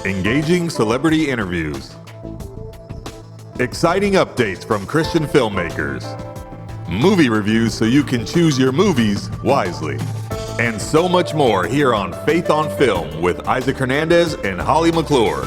Engaging celebrity interviews. Exciting updates from Christian filmmakers. Movie reviews so you can choose your movies wisely. And so much more here on Faith on Film with Isaac Hernandez and Holly McClure.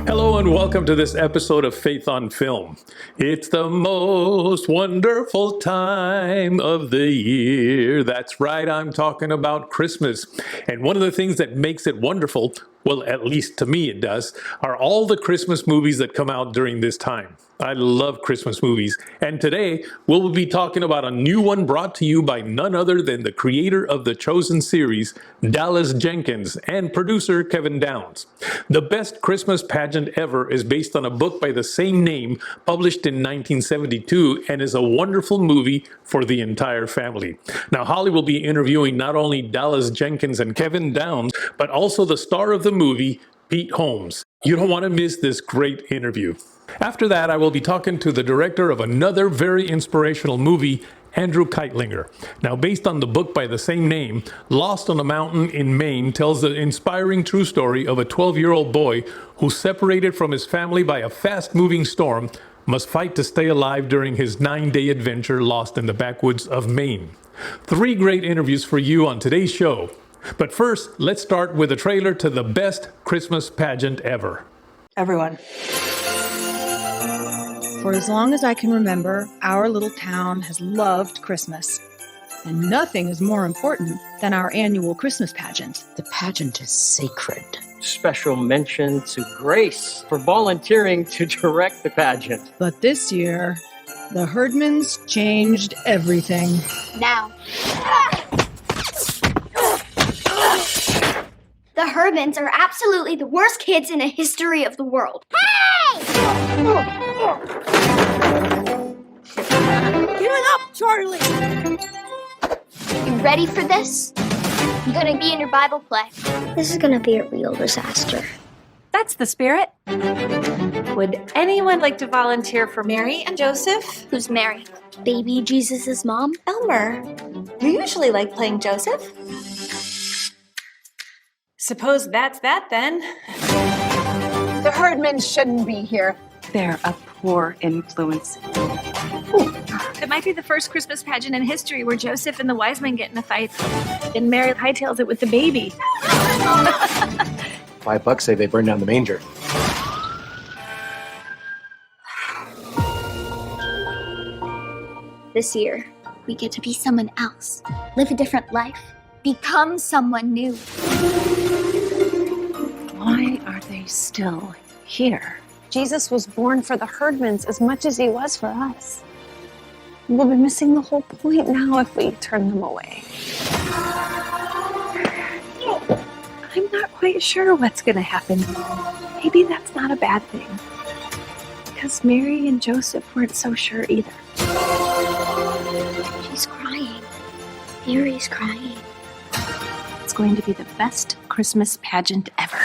Hello and welcome to this episode of Faith on Film. It's the most wonderful time of the year. That's right, I'm talking about Christmas. And one of the things that makes it wonderful, well, at least to me it does, are all the Christmas movies that come out during this time. I love Christmas movies. And today, we'll be talking about a new one brought to you by none other than the creator of the Chosen series, Dallas Jenkins, and producer Kevin Downes. The Best Christmas Pageant Ever is based on a book by the same name, published in 1972, and is a wonderful movie for the entire family. Now, Holly will be interviewing not only Dallas Jenkins and Kevin Downes, but also the star of the movie, Pete Holmes. You don't want to miss this great interview. After that, I will be talking to the director of another very inspirational movie, Andrew Kightlinger. Now, based on the book by the same name, Lost on a Mountain in Maine tells the inspiring true story of a 12-year-old boy who, separated from his family by a fast-moving storm, must fight to stay alive during his 9-day adventure lost in the backwoods of Maine. 3 great interviews for you on today's show. But first, let's start with a trailer to the best Christmas pageant ever. Everyone. For as long as I can remember, our little town has loved Christmas. And nothing is more important than our annual Christmas pageant. The pageant is sacred. Special mention to Grace for volunteering to direct the pageant. But this year, the Herdmans changed everything. Now. The Herdmans are absolutely the worst kids in the history of the world. Hey! Give it up, Charlie! You ready for this? I'm gonna be in your Bible play. This is gonna be a real disaster. That's the spirit. Would anyone like to volunteer for Mary and Joseph? Who's Mary? Baby Jesus' mom? Elmer, you usually like playing Joseph. Suppose that's that then. The Herdmans shouldn't be here. They're a poor influence. It might be the first Christmas pageant in history where Joseph and the wise men get in a fight, and Mary hightails it with the baby. $5 say they burned down the manger. This year, we get to be someone else, live a different life, become someone new. Why are they still here? Jesus was born for the Herdmans as much as he was for us. We'll be missing the whole point now if we turn them away. I'm not quite sure what's going to happen. Maybe that's not a bad thing. Because Mary and Joseph weren't so sure either. She's crying. Mary's crying. It's going to be the best Christmas pageant ever.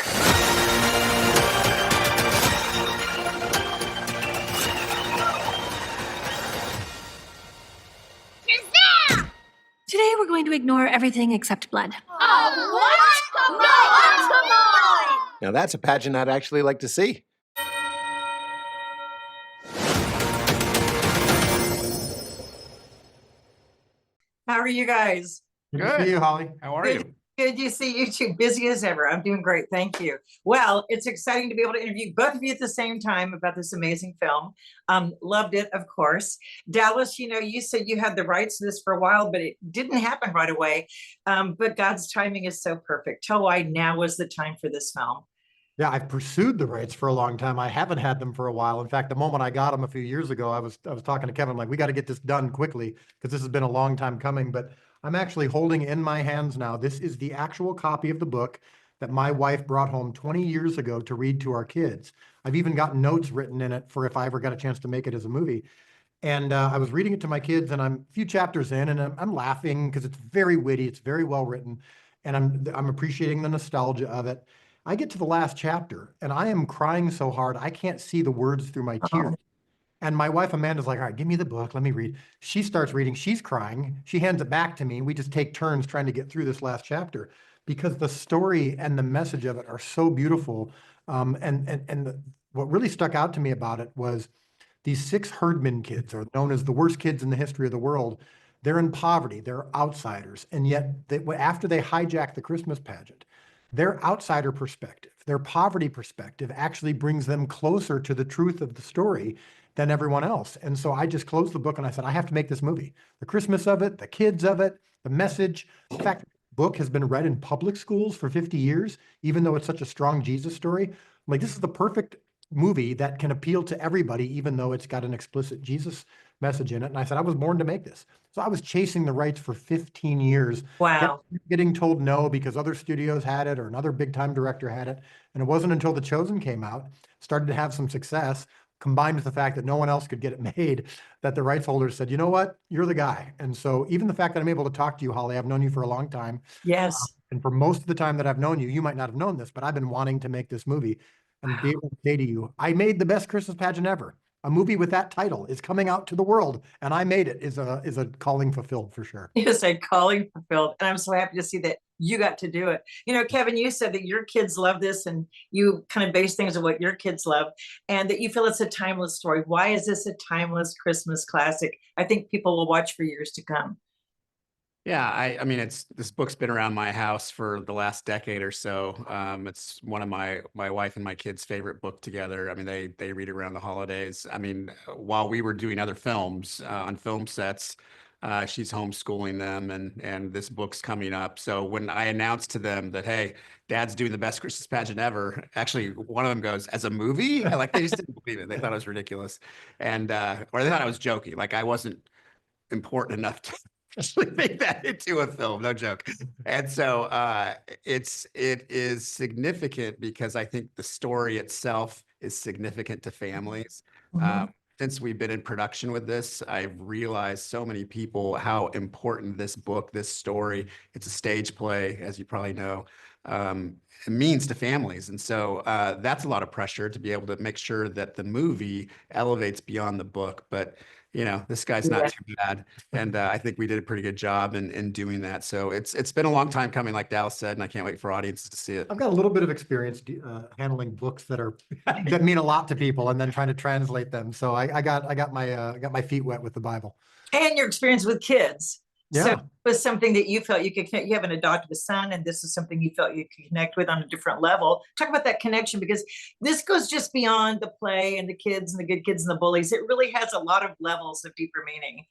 Today we're going to ignore everything except blood. Oh, what? Come on! Now that's a pageant I'd actually like to see. How are you guys? Good to see you, Holly. How are you? Good to see you too. Busy as ever. I'm doing great. Thank you. Well, it's exciting to be able to interview both of you at the same time about this amazing film. Loved it, of course. Dallas, you said you had the rights to this for a while, but it didn't happen right away. But God's timing is so perfect. Tell why now was the time for this film. Yeah, I've pursued the rights for a long time. I haven't had them for a while. In fact, the moment I got them a few years ago, I was talking to Kevin, like, we got to get this done quickly because this has been a long time coming. But I'm actually holding in my hands now. This is the actual copy of the book that my wife brought home 20 years ago to read to our kids. I've even got notes written in it for if I ever got a chance to make it as a movie. And I was reading it to my kids, and I'm a few chapters in, and I'm laughing because it's very witty, it's very well written, and I'm appreciating the nostalgia of it. I get to the last chapter, and I am crying so hard I can't see the words through my tears. And my wife, Amanda's like, all right, give me the book. Let me read. She starts reading. She's crying. She hands it back to me. We just take turns trying to get through this last chapter because the story and the message of it are so beautiful. What really stuck out to me about it was these 6 herdman kids are known as the worst kids in the history of the world. They're in poverty. They're outsiders. And yet after they hijack the Christmas pageant, their outsider perspective, their poverty perspective actually brings them closer to the truth of the story than everyone else. And so I just closed the book and I said, I have to make this movie. The Christmas of it, the kids of it, the message. The fact that the book has been read in public schools for 50 years, even though it's such a strong Jesus story. Like, this is the perfect movie that can appeal to everybody, even though it's got an explicit Jesus message in it. And I said, I was born to make this. So I was chasing the rights for 15 years. Wow. Getting told no because other studios had it or another big time director had it. And it wasn't until The Chosen came out, started to have some success, combined with the fact that no one else could get it made, that the rights holders said, you know what, you're the guy. And so even the fact that I'm able to talk to you, Holly, I've known you for a long time. Yes. And for most of the time that I've known you, you might not have known this, but I've been wanting to make this movie and be able to say to you, I made the best Christmas pageant ever. A movie with that title is coming out to the world, and I made it is a calling fulfilled for sure. It is a calling fulfilled. And I'm so happy to see that you got to do it. You know, Kevin, you said that your kids love this and you kind of base things on what your kids love and that you feel it's a timeless story. Why is this a timeless Christmas classic? I think people will watch for years to come. Yeah, I mean, this book's been around my house for the last decade or so. It's one of my wife and my kids' favorite book together. I mean, they read it around the holidays. I mean, while we were doing other films on film sets, she's homeschooling them, and this book's coming up. So when I announced to them that, hey, Dad's doing the best Christmas pageant ever, actually one of them goes, as a movie? Like, they just didn't believe it. They thought it was ridiculous, and or they thought I was joking. Like, I wasn't important enough to actually make that into a film, no joke. And so it is significant because I think the story itself is significant to families. Since we've been in production with this, I've realized so many people how important this book, this story, it's a stage play, as you probably know, it means to families. And so that's a lot of pressure to be able to make sure that the movie elevates beyond the book. But you know, this guy's not too bad. And I think we did a pretty good job in doing that. So it's been a long time coming, like Dallas said, and I can't wait for audiences to see it. I've got a little bit of experience handling books that mean a lot to people and then trying to translate them. So I got my feet wet with the Bible. And your experience with kids. Yeah. So it was something that you felt you could connect. You have an adopted son, and this is something you felt you could connect with on a different level. Talk about that connection, because this goes just beyond the play and the kids and the good kids and the bullies. It really has a lot of levels of deeper meaning.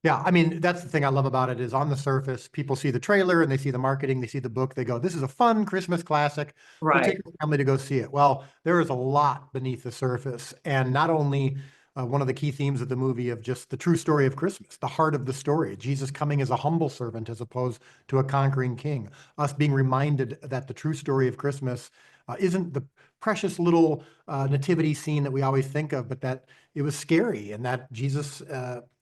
Yeah, I mean, that's the thing I love about it is on the surface, people see the trailer and they see the marketing, they see the book, they go, this is a fun Christmas classic. Right. We'll take the family to go see it. Well, there is a lot beneath the surface. And not only one of the key themes of the movie of just the true story of Christmas, the heart of the story, Jesus coming as a humble servant as opposed to a conquering king, us being reminded that the true story of Christmas isn't the precious little nativity scene that we always think of, but that it was scary and that Jesus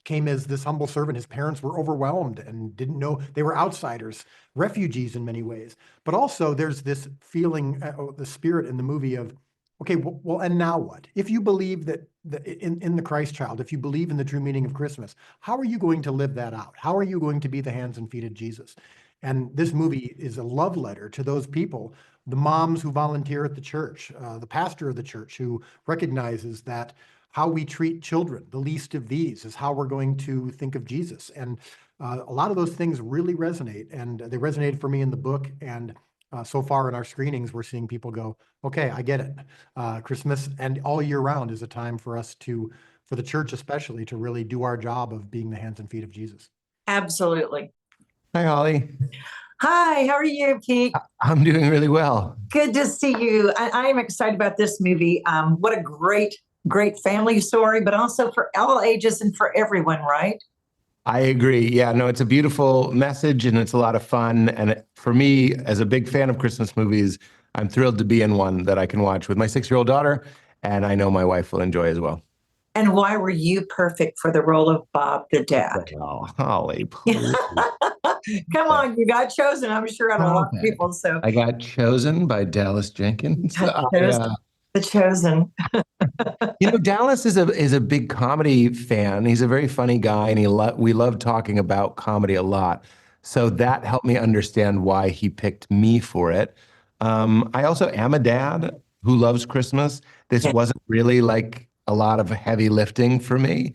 came as this humble servant. His parents were overwhelmed and didn't know, they were outsiders, refugees in many ways. But also there's this feeling, the spirit in the movie of, okay, well, and now what? If you believe that in the Christ child, if you believe in the true meaning of Christmas, how are you going to live that out? How are you going to be the hands and feet of Jesus? And this movie is a love letter to those people, the moms who volunteer at the church, the pastor of the church who recognizes that how we treat children, the least of these, is how we're going to think of Jesus. And a lot of those things really resonate, and they resonated for me in the book. And so far in our screenings, we're seeing people go, okay, I get it. Christmas and all year round is a time for us to, for the church especially, to really do our job of being the hands and feet of Jesus. Absolutely. Hi, Holly. Hi, how are you, Pete? I'm doing really well. Good to see you. I am excited about this movie. What a great family story, but also for all ages and for everyone, right? I agree. Yeah, no, it's a beautiful message and it's a lot of fun. And for me, as a big fan of Christmas movies, I'm thrilled to be in one that I can watch with my 6-year-old daughter, and I know my wife will enjoy as well. And why were you perfect for the role of Bob the dad? Oh, Holly, please. Come on, you got chosen, I'm sure, out of a lot of people. So I got chosen by Dallas Jenkins. The Chosen. Dallas is a big comedy fan. He's a very funny guy, and we love talking about comedy a lot. So that helped me understand why he picked me for it. I also am a dad who loves Christmas. This wasn't really like a lot of heavy lifting for me.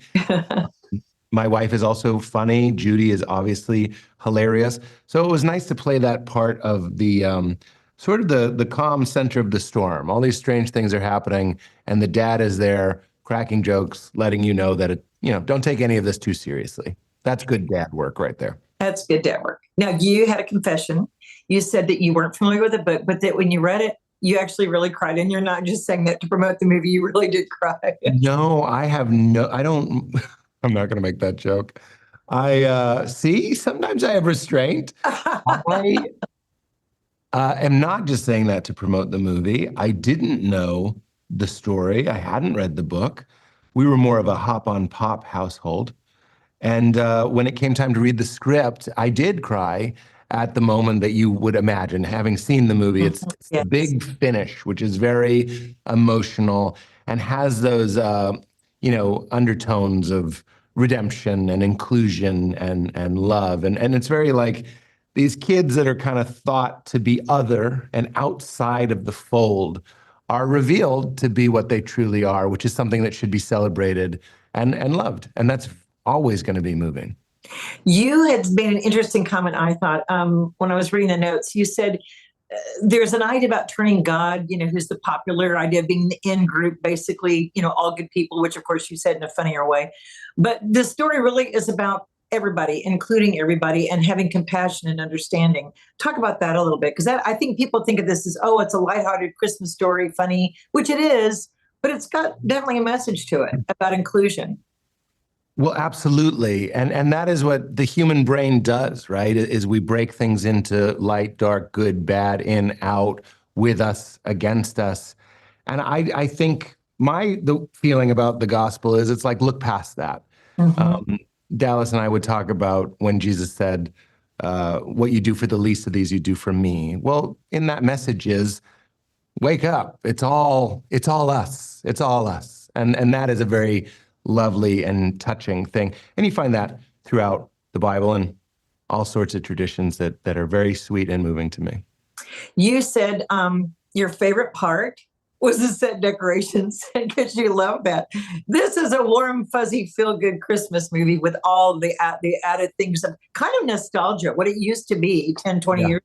My wife is also funny. Judy is obviously hilarious. So it was nice to play that part of the sort of the calm center of the storm. All these strange things are happening, and the dad is there cracking jokes, letting you know that don't take any of this too seriously. That's good dad work right there. That's good dad work. Now, you had a confession. You said that you weren't familiar with the book, but that when you read it, you actually really cried, and you're not just saying that to promote the movie. You really did cry. No, I don't. I'm not going to make that joke. See, sometimes I have restraint. I am not just saying that to promote the movie. I didn't know the story. I hadn't read the book. We were more of a hop on pop household. And when it came time to read the script, I did cry at the moment that you would imagine. Having seen the movie, it's a big finish, which is very emotional and has those, undertones of redemption and inclusion and love. And it's very like these kids that are kind of thought to be other and outside of the fold are revealed to be what they truly are, which is something that should be celebrated and loved. And that's always going to be moving. You had made an interesting comment, I thought, when I was reading the notes. You said there's an idea about turning God, who's the popular idea of being the in group, basically, all good people, which of course you said in a funnier way. But the story really is about everybody, including everybody, and having compassion and understanding. Talk about that a little bit, because I think people think of this as, it's a lighthearted Christmas story, funny, which it is, but it's got definitely a message to it about inclusion. Well, absolutely. And that is what the human brain does, right? Is we break things into light, dark, good, bad, in, out, with us, against us. And I think the feeling about the gospel is it's like, look past that. Mm-hmm. Dallas and I would talk about when Jesus said, what you do for the least of these, you do for me. Well, in that message is, wake up. It's all us. It's all us. And that is a very lovely and touching thing. And you find that throughout the Bible and all sorts of traditions that are very sweet and moving to me. You said your favorite part was the set decorations, because you love that. This is a warm, fuzzy, feel-good Christmas movie with all the added things of kind of nostalgia, what it used to be 10, 20 years.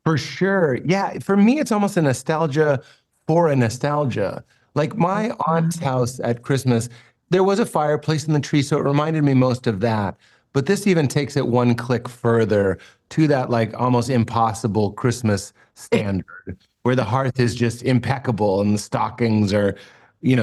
For sure. Yeah, for me, it's almost a nostalgia for a nostalgia. Like my aunt's house at Christmas, there was a fireplace in the tree, so it reminded me most of that. But this even takes it one click further to that like almost impossible Christmas standard, where the hearth is just impeccable and the stockings are,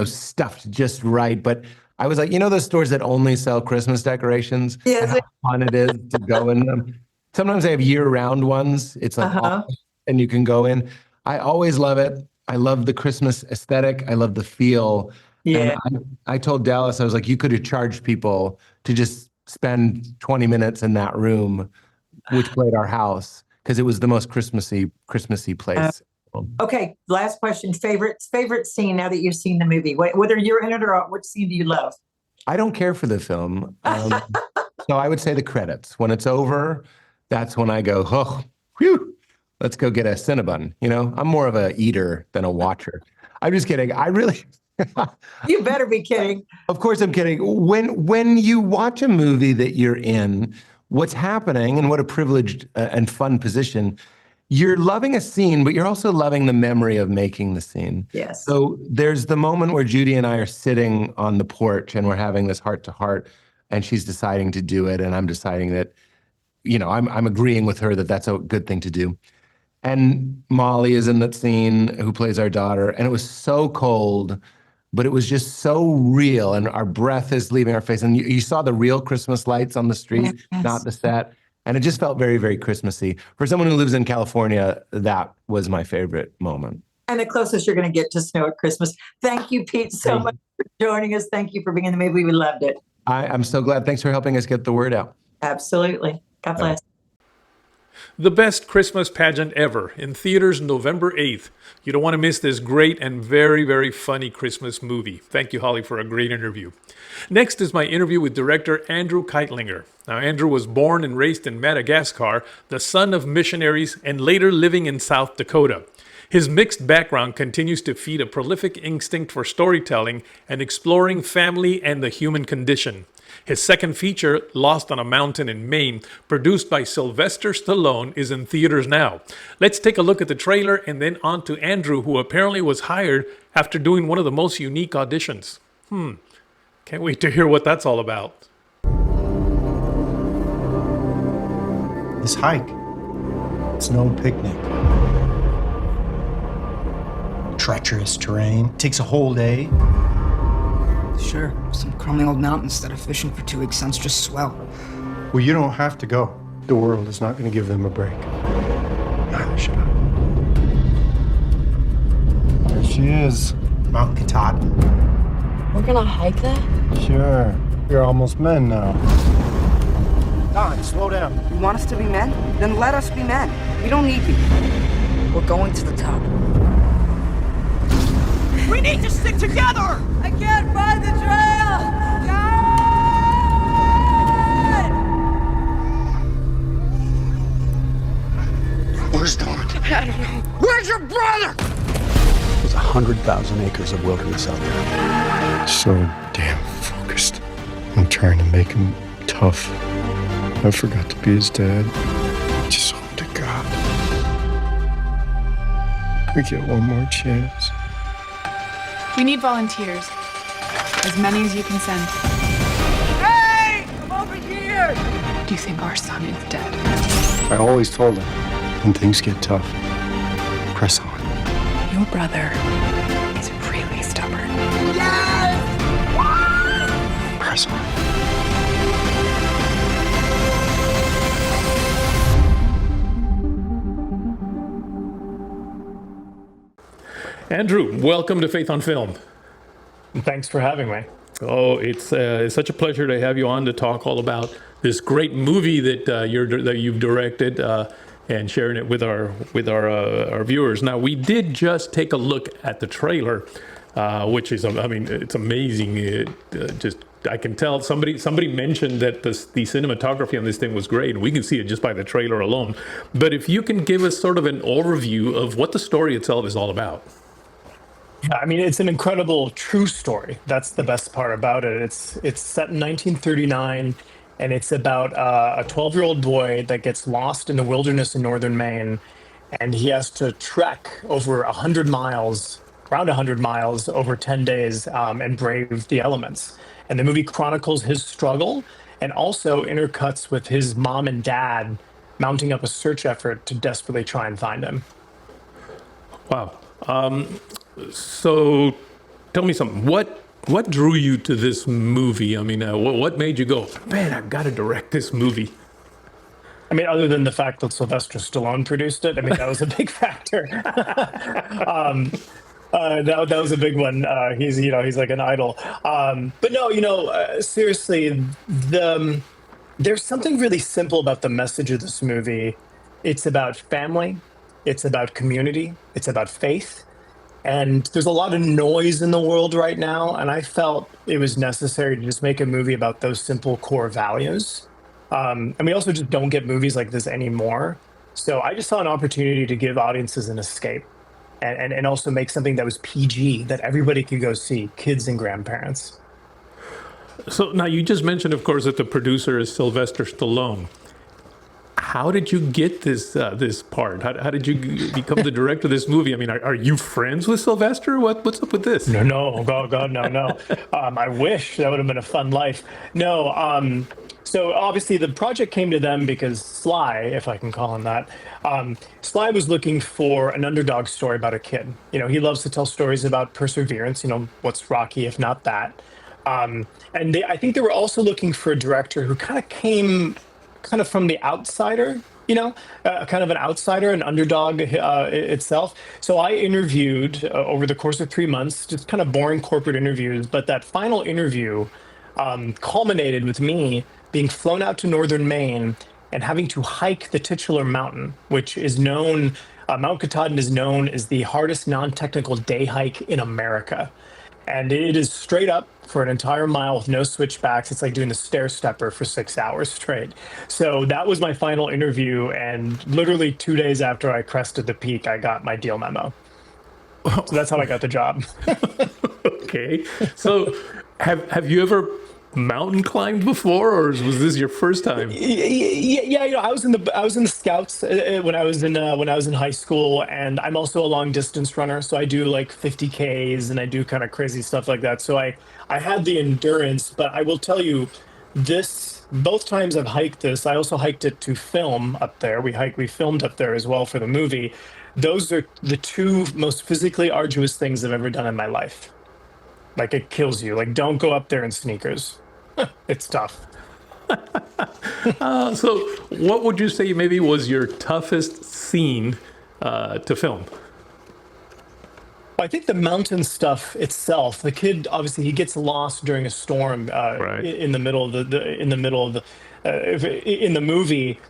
stuffed just right. But I was like, those stores that only sell Christmas decorations, and how fun it is to go in them. Sometimes they have year-round ones. It's like, and you can go in. I always love it. I love the Christmas aesthetic. I love the feel. Yeah. And I told Dallas, I was like, you could have charged people to just spend 20 minutes in that room, which played our house, because it was the most Christmassy place. Okay, last question. Favorite scene now that you've seen the movie, whether you're in it or not, which scene do you love? I don't care for the film. So I would say the credits. When it's over, that's when I go, oh, whew. Let's go get a Cinnabon. I'm more of a eater than a watcher. I'm just kidding. I really. You better be kidding. Of course I'm kidding. When you watch a movie that you're in, what's happening, and what a privileged and fun position, you're loving a scene, but you're also loving the memory of making the scene. Yes. So there's the moment where Judy and I are sitting on the porch and we're having this heart to heart, and she's deciding to do it, and I'm deciding that, I'm agreeing with her that that's a good thing to do. And Molly is in that scene, who plays our daughter. And it was so cold, but it was just so real. And our breath is leaving our face. And you saw the real Christmas lights on the street, not the set. And it just felt very, very Christmassy. For someone who lives in California, that was my favorite moment. And the closest you're going to get to snow at Christmas. Thank you, Pete, so much for joining us. Thank you for being in the movie. We loved it. I'm so glad. Thanks for helping us get the word out. Absolutely. God bless. The best Christmas pageant ever, in theaters November 8th. You don't want to miss this great and very, very funny Christmas movie. Thank you, Holly, for a great interview. Next is my interview with director Andrew Kightlinger. Now, Andrew was born and raised in Madagascar, the son of missionaries, and later living in South Dakota. His mixed background continues to feed a prolific instinct for storytelling and exploring family and the human condition. His second feature, Lost on a Mountain in Maine, produced by Sylvester Stallone, is in theaters now. Let's take a look at the trailer and then on to Andrew, who apparently was hired after doing one of the most unique auditions. Can't wait to hear what that's all about. This hike, it's no picnic. Treacherous terrain, takes a whole day. Sure, some crumbling old mountains that are fishing for 2 weeks sounds just swell. Well, you don't have to go. The world is not going to give them a break. Neither should I. There she is, Mount Katahdin. We're gonna hike that? Sure, you're almost men now. Don, slow down. You want us to be men? Then let us be men. We don't need you. We're going to the top. We need to stick together! I can't find the trail! God! Where's Don? I don't know. Where's your brother? There's 100,000 acres of wilderness out there. So damn focused. I'm trying to make him tough. I forgot to be his dad. Just hope to God we get one more chance. We need volunteers. As many as you can send. Hey! Come over here! Do you think our son is dead? I always told him, when things get tough, press on. Your brother is really stubborn. Yes! Press on. Andrew, welcome to Faith on Film. Thanks for having me. Oh, it's such a pleasure to have you on to talk all about this great movie that you've directed and sharing it with our viewers. Now, we did just take a look at the trailer, which is, I mean, it's amazing. I can tell somebody mentioned that the cinematography on this thing was great, and we can see it just by the trailer alone. But if you can give us sort of an overview of what the story itself is all about. Yeah, I mean, it's an incredible true story. That's the best part about it. It's set in 1939, and it's about a 12-year-old boy that gets lost in the wilderness in northern Maine, and he has to trek over 100 miles, around 100 miles over 10 days, and brave the elements. And the movie chronicles his struggle and also intercuts with his mom and dad mounting up a search effort to desperately try and find him. Wow. So tell me something. What drew you to this movie? I mean, what made you go, man, I've got to direct this movie? I mean, other than the fact that Sylvester Stallone produced it, I mean, that was a big factor. That was a big one. He's like an idol. But no, seriously, there's something really simple about the message of this movie. It's about family. It's about community. It's about faith. And there's a lot of noise in the world right now, and I felt it was necessary to just make a movie about those simple core values. And we also just don't get movies like this anymore. So I just saw an opportunity to give audiences an escape and also make something that was PG, that everybody could go see, kids and grandparents. So now you just mentioned, of course, that the producer is Sylvester Stallone. How did you get this part? How did you become the director of this movie? I mean, are you friends with Sylvester? What's up with this? No, God, no. I wish that would have been a fun life. No, so obviously the project came to them because Sly, if I can call him that, Sly was looking for an underdog story about a kid. You know, he loves to tell stories about perseverance. You know, what's Rocky if not that? And I think they were also looking for a director who kind of came from the outsider, you know, kind of an outsider, an underdog itself. So I interviewed over the course of 3 months, just kind of boring corporate interviews. But that final interview culminated with me being flown out to northern Maine and having to hike the titular mountain, which is known, Mount Katahdin is known as the hardest non-technical day hike in America. And it is straight up for an entire mile with no switchbacks. It's like doing the stair stepper for 6 hours straight. So that was my final interview. And literally 2 days after I crested the peak, I got my deal memo. So that's how I got the job. Okay. So have you ever mountain climbed before, or was this your first time? Yeah, I was in the Scouts when I was in high school, and I'm also a long distance runner, so I do like 50Ks and I do kind of crazy stuff like that. So I had the endurance, but I will tell you, both times I've hiked this, I also hiked it to film up there. We filmed up there as well for the movie. Those are the two most physically arduous things I've ever done in my life. Like, it kills you. Like, don't go up there in sneakers. It's tough. So what would you say maybe was your toughest scene to film? I think the mountain stuff itself. The kid, obviously, he gets lost during a storm in the middle of in the movie.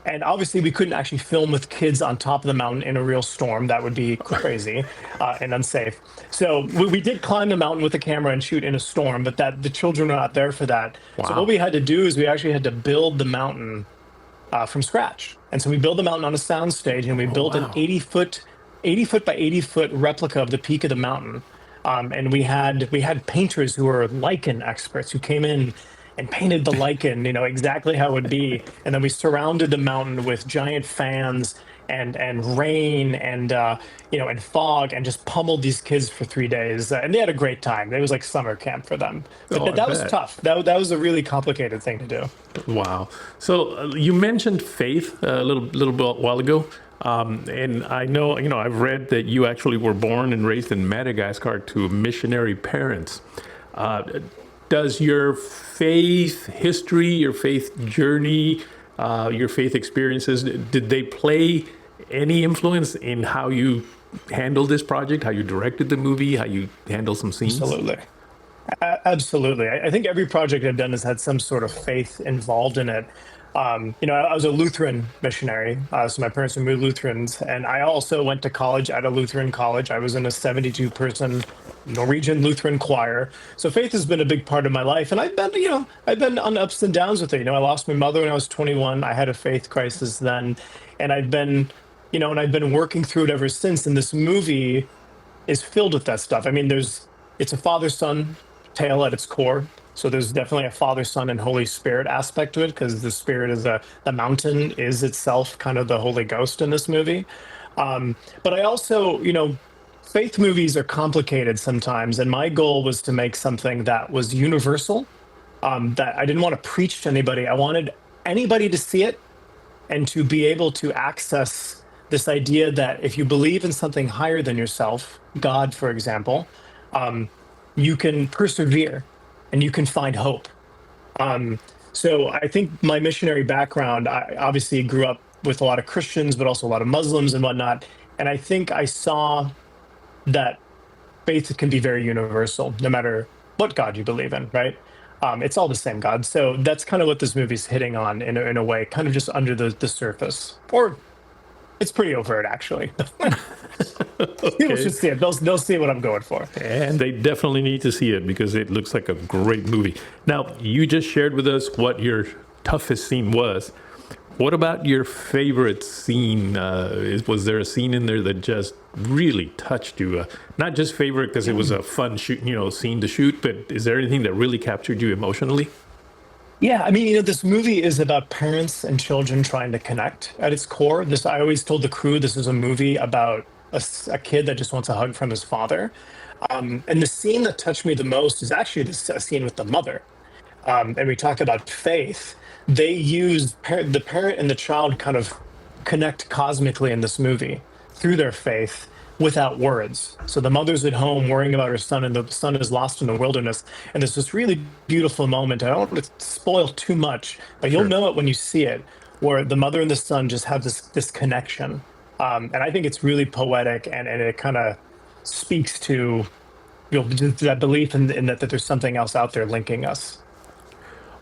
And obviously, we couldn't actually film with kids on top of the mountain in a real storm. That would be crazy and unsafe. So we did climb the mountain with a camera and shoot in a storm, but the children are not there for that. Wow. So what we had to do is we actually had to build the mountain from scratch. And so we built the mountain on a sound stage, and we built an 80 foot by 80 foot replica of the peak of the mountain. And we had painters who were lichen experts who came in and painted the lichen, exactly how it would be. And then we surrounded the mountain with giant fans and rain and fog, and just pummeled these kids for 3 days. And they had a great time. It was like summer camp for them. But that was tough. That was a really complicated thing to do. Wow. So you mentioned faith a little while ago. And I know, I've read that you actually were born and raised in Madagascar to missionary parents. Does your faith history, your faith journey, your faith experiences, did they play any influence in how you handled this project, how you directed the movie, how you handled some scenes? Absolutely. Absolutely. I think every project I've done has had some sort of faith involved in it. I was a Lutheran missionary, so my parents were Lutherans, and I also went to college at a Lutheran college. I was in a 72-person Norwegian Lutheran choir. So faith has been a big part of my life, and I've been on ups and downs with it. I lost my mother when I was 21. I had a faith crisis then, and I've been working through it ever since. And this movie is filled with that stuff. I mean, it's a father-son tale at its core. So there's definitely a Father, Son, and Holy Spirit aspect to it, because the Spirit is the mountain is itself kind of the Holy Ghost in this movie. But I also, faith movies are complicated sometimes, and my goal was to make something that was universal, that I didn't want to preach to anybody. I wanted anybody to see it and to be able to access this idea that if you believe in something higher than yourself, God, for example, you can persevere and you can find hope. So I think my missionary background, I obviously grew up with a lot of Christians, but also a lot of Muslims and whatnot. And I think I saw that faith can be very universal, no matter what God you believe in, right? It's all the same God. So that's kind of what this movie's hitting on in a way, kind of just under the surface. Or it's pretty overt, actually. People should see it. They'll see what I'm going for. And they definitely need to see it, because it looks like a great movie. Now, you just shared with us what your toughest scene was. What about your favorite scene? Was there a scene in there that just really touched you? Not just favorite because it was a fun scene to shoot, but is there anything that really captured you emotionally? Yeah, I mean, this movie is about parents and children trying to connect at its core. I always told the crew this is a movie about a kid that just wants a hug from his father. And the scene that touched me the most is actually a scene with the mother. And we talk about faith. They use the parent and the child kind of connect cosmically in this movie through their faith without words. So the mother's at home worrying about her son, and the son is lost in the wilderness. And there's this really beautiful moment. I don't want to spoil too much, but you'll know it when you see it, where the mother and the son just have this connection. And I think it's really poetic, and it kind of speaks to that belief in that there's something else out there linking us.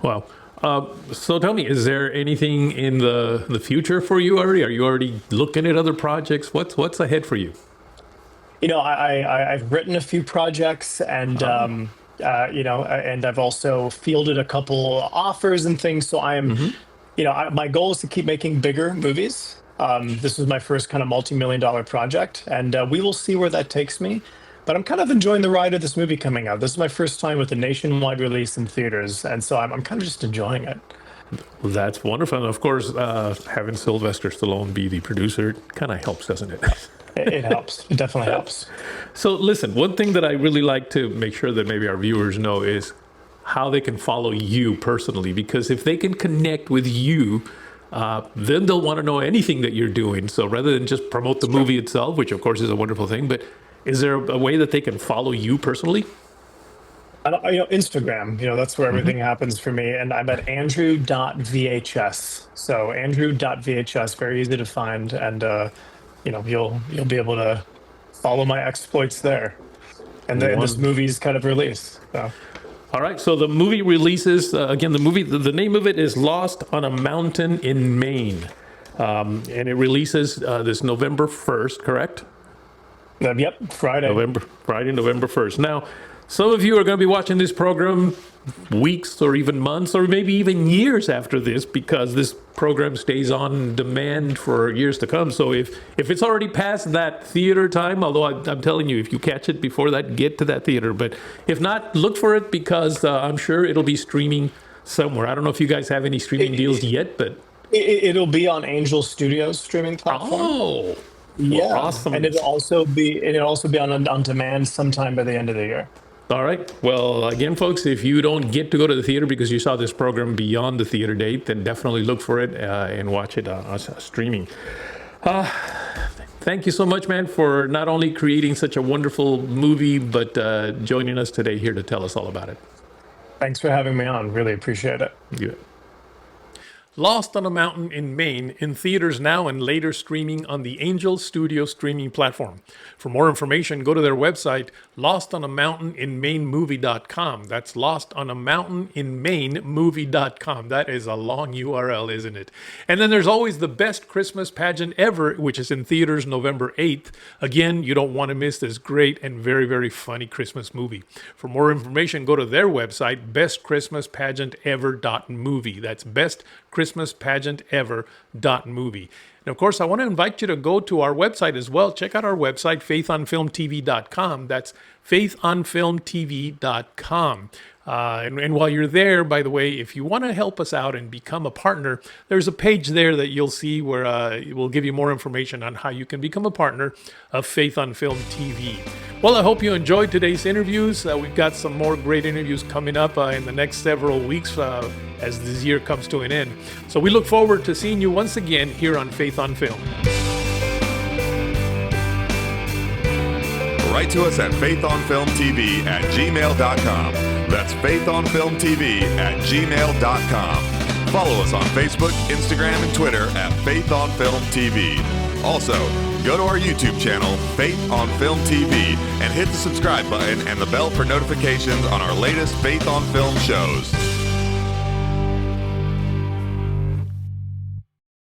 Well, So tell me, is there anything in the future for you already? Are you already looking at other projects? What's ahead for you? I've written a few projects, and and I've also fielded a couple offers and things. So my goal is to keep making bigger movies. This is my first kind of multi-million-dollar project, and we will see where that takes me. But I'm kind of enjoying the ride of this movie coming out. This is my first time with a nationwide release in theaters, and so I'm kind of just enjoying it. Well, that's wonderful. And of course, having Sylvester Stallone be the producer kind of helps, doesn't it? It helps. It definitely helps. So listen, one thing that I really like to make sure that maybe our viewers know is how they can follow you personally, because if they can connect with you, then they'll want to know anything that you're doing. So rather than just promote the movie itself, which of course is a wonderful thing, but is there a way that they can follow you personally? Instagram, that's where everything happens for me. And I'm at andrew.vhs. So andrew.vhs, very easy to find. And, you'll be able to follow my exploits there. And then this movie's kind of released. So. All right. So the movie releases, again, the name of it is Lost on a Mountain in Maine. And it releases this November 1st, correct? Yep, Friday, November 1st. Now, some of you are going to be watching this program weeks or even months or maybe even years after this, because this program stays on demand for years to come. So if it's already past that theater time, although I'm telling you, if you catch it before that, get to that theater. But if not, look for it, because I'm sure it'll be streaming somewhere. I don't know if you guys have any streaming deals yet, but it'll be on Angel Studios streaming platform. Oh. Yeah, well, awesome. And it'll also be on demand sometime by the end of the year. All right. Well, again, folks, if you don't get to go to the theater because you saw this program beyond the theater date, then definitely look for it and watch it on streaming. Thank you so much, man, for not only creating such a wonderful movie, but joining us today here to tell us all about it. Thanks for having me on. Really appreciate it. Yeah. Lost on a Mountain in Maine, in theaters now and later streaming on the Angel Studio streaming platform. For more information, go to their website, lostonamountaininmainemovie.com. That's lostonamountaininmainemovie.com. That is a long URL, isn't it? And then there's always The Best Christmas Pageant Ever, which is in theaters November 8th. Again, you don't want to miss this great and very, very funny Christmas movie. For more information, go to their website, bestchristmaspageantever.movie. That's bestchristmaspageantever.movie. And of course, I want to invite you to go to our website as well. Check out our website, faithonfilmtv.com. That's faithonfilmtv.com. And while you're there, by the way, if you want to help us out and become a partner, there's a page there that you'll see where it will give you more information on how you can become a partner of Faith on Film TV. Well, I hope you enjoyed today's interviews. We've got some more great interviews coming up in the next several weeks as this year comes to an end. So we look forward to seeing you once again here on Faith on Film. Write to us at faithonfilmtv@gmail.com. That's faithonfilmtv@gmail.com. Follow us on Facebook, Instagram, and Twitter at Faith on Film TV. Also, go to our YouTube channel, Faith on Film TV, and hit the subscribe button and the bell for notifications on our latest Faith on Film shows.